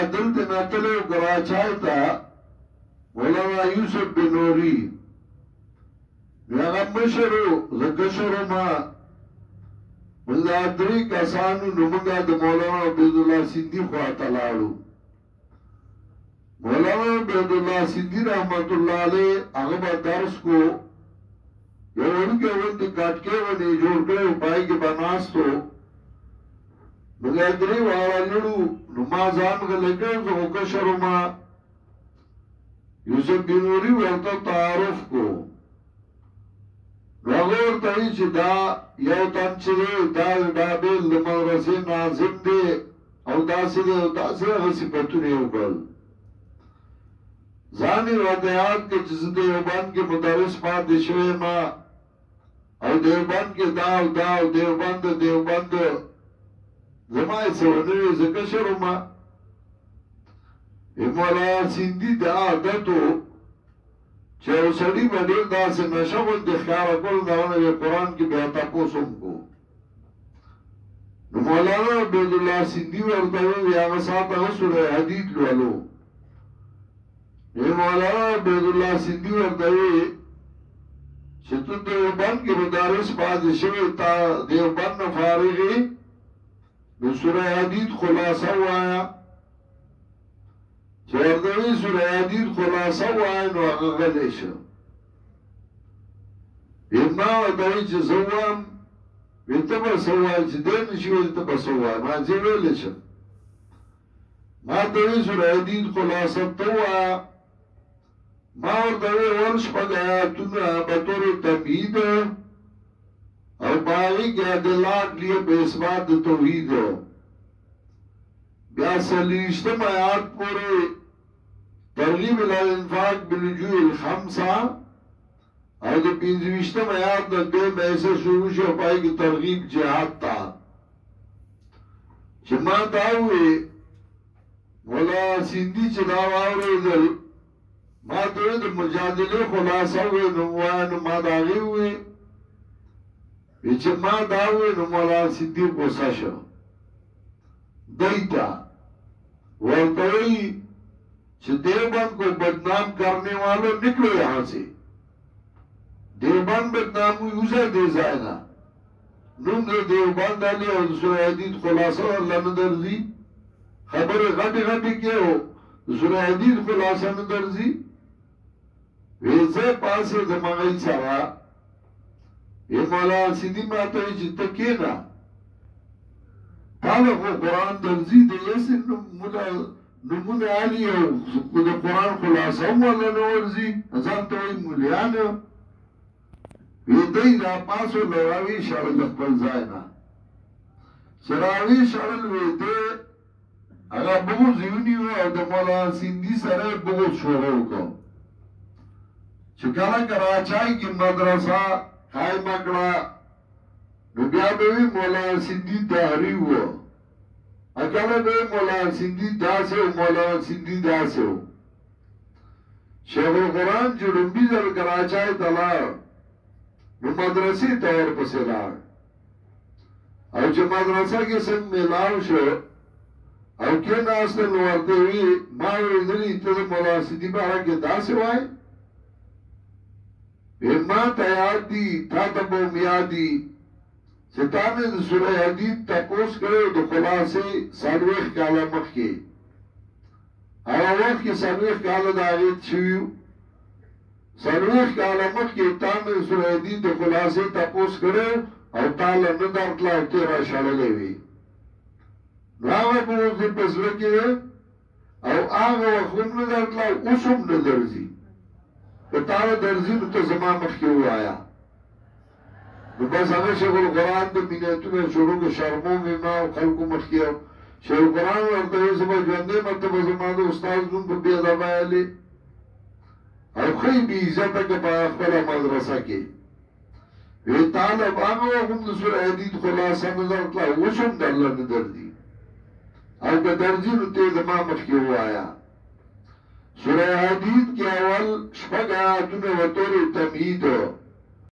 دلته ناتلو کراچای تا مولانا یوسف بنوری هغه مشرو زکشرو ما مزادری کسانو نمونگا دا مولانا عبداللہ سندی خواهتا لاړو مولانا عبداللہ سندی رحمت اللہ علیہ اغبا درس کو یو انکے وندی کٹکے ونی جوڑ کرے پائی کے بناستو مزادری والا لڑو نمازان غلقے زو کشرو ما یوسف بنوری ورطا تعارف کو نغور تایی چی دا یو تن چی دا بیل دا مدرسی ناظم دے او دا سی دے او دا سی دے غسی پتونی او گل زانی واقعات کے جس دیوبان کے مدرس پاتی شوی ما او دیوبان کے داو دیوبند زمائی سونوی زکشرو ما مولا سندی دا عادتو چه سڑی بدیر دا سے نشغل دخیار کل داوانا بے قرآن کی بیعتا پوسم کو مولانا عبداللہ سندی ورطاوی آغا ساتا غسر حدید لولو مولانا عبداللہ سندی ورطاوی چه تو دیوبان کی مدارس بعد شوی تا دیوبان نفارغی بسر حدید خلاصہ وایا چردوی سورہ حدید خلاصہ وائن و اغغلیشا اما ودوی چه سوام ویتبا سوام چه دین شوی تبا سوام ما زیویلیشا ما دوی سورہ حدید خلاصہ توا ما ودوی ورش پد آیاتونا بطور تمہید او باغی کے عدلات لیے بیسبات توحید بیا سلیشتم آیات پورے ترغیب الانفاق بالوجوه الخمسہ اور دو پینزویشتم آیات دا دو میسے شروع شو پائی کی ترغیب جہاد تا چما داوئے مولا سندی چلاو آورے دل ما دوئے دا مجادلے خلاصہ ہوئے نموائن ما داغے ہوئے چما داوئے نمولا سندی قصہ شو دیتا ورطوئی چھ دیوبند کو بدنام کرنے والوں نکلو یہاں سے دیوبند بدنام یوزے دے زائنا نم دے دیوبند آلی اور سورہ حدید خلاصہ اللہ ندرزی خبر غٹی غٹی کیا ہو سورہ حدید خلاصہ ندرزی ویزے پاسے دماغی سارا یہ مولا سیدی ماتوی چھ تکینا تالا خو قرآن درزی دے ایسے نمون آلی ہے خود قرآن خلاصہ والا نورزی ازان توی مولیان ہے ویدئی را پاسو لراوی شرل اقبل زائنا شراوی شرل ویدے اگا بغض یونی ہو او دا مولا سندی سرے بغض شروع کو چکالا کراچائی کی مدرسہ قائم اکڑا نبیابوی مولا سندی تحریو ہو اکالا بے مولا سندی داسے ہو مولا سندی داسے ہو شیخ القرآن جو رنبی زر کراچائی تلار نو مدرسی طور پسی لار او جو مدرسہ کے سنگ ملاو شو او کیا ناستے نوارتے ہوئی ماوی دلی تد مولا سندی بارا کے داسے ہوئے اما تیاد دی تا تبو میادی ستانے دا سورہ حدید تاکوس کرے دا خلاصے سالویخ کالا مخ کے وقت کے سالویخ کالا دا آغیت شویو سالویخ کالا مخ کے تانے سورہ حدید دا خلاصے تاکوس کرے او تالا ندارتلا او تیرا شاللے وی ناغا بوز دی پسلکی او آغا وخون ندارتلا اسم ندرزی تالا درزی نو تا زمان مخ کے ہو آیا بس ہمیں شیخ القرآن دا مینیتون شروع کے شرموں میں ما و خلقو مخیا شیخ القرآن ورطوی سبا جواندے مرتبہ زمان دا استاذ نون پر بید آبایا لے اور خیلی بی عزت کا پا اخبر مدرسہ کے وی طالب آگا وقم دا سورہ حدید خلاصہ نظر اطلاع وشم دا اللہ ندر دی اور دا درجی نو تیز ما مخیا ہوا آیا سورہ حدید کے اول شپک آیاتون و طور تمہید ہو